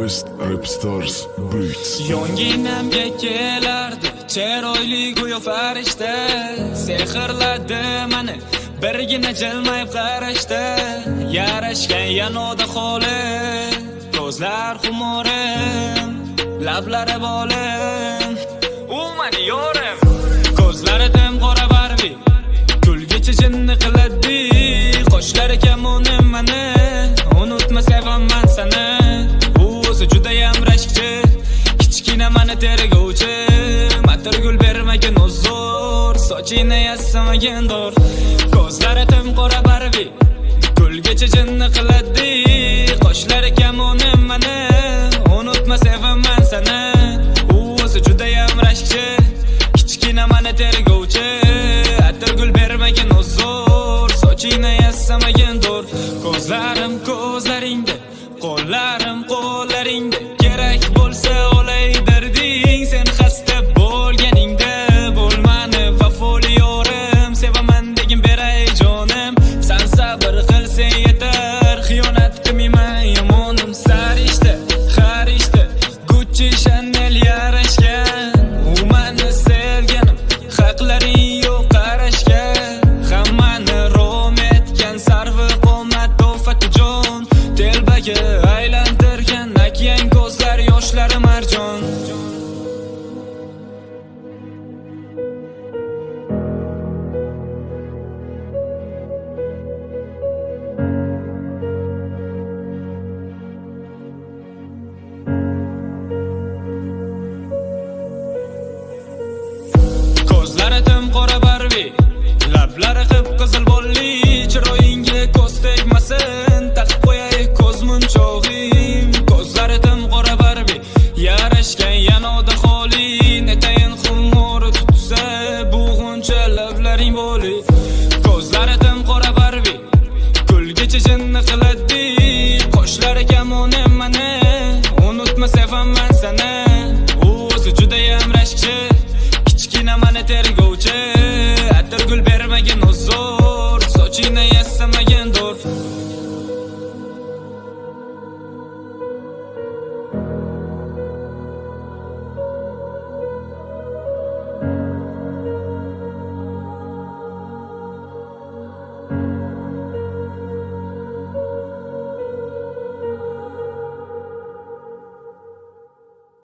Best Rap Stars Beats. Yonginamga kelardi chiroyli go'yo farishta, sehrladi meni birgina jilmayib qarashda. Yarashgan yanoda holi, ko'zlar xumorim, lablari bolim, u meni yorim. Ko'zlari tim qora Barbie, kulgichi jinni qiladi. Qoshlari kamonim meni, unutma sevaman seni. U o'zi judayam rashkchi, kichkina meni tergovchi. Matirgul bermagin uzr, sochini yassamagin dur. Ko'zlari tim qora Barbie, kulgichi jinni qiladi. Qoshlari kamonim meni, unutma sevaman seni. U o'zi judayam rashkchi, kichkina meni tergovchi. Atirgul bermagin uzr, sochini yassamagin dur. Ko'zlarim ko'zlaringda, qo'llarim qo'llaringda. Kerak bo'lsa olay darding, sen xasta bo'lganingda. Bo'lmani vafoli yorim, sevaman degin beray jonim. Sen sabr qilsang yetar, xiyonat qilmayman yomonim. Sarishta, xarishta, Gucci, Chanel yarashgan. U meni sevganim, haqlaring yo'q qarashga. Hammani rom etgan sarvi qomat to'fatijon. Telbaga aylantirgan akyan ko'zlar, yoshlari marjon. Ko'zlari tim qora Barbie, lablari qip-qizil bolli. Chiroyingga ko'z tegmasin, taqib qo'yay ko'z munchog'im. Ko'zlari tim qora Barbie, yarashgan yanoda holi. Netayin xumori tutsa, bug'uncha lablaring boli. Ko'zlari tim qora Barbie, kulgichi jinni qiladi. Qoshlari kamonim meni, unutma sevaman seni.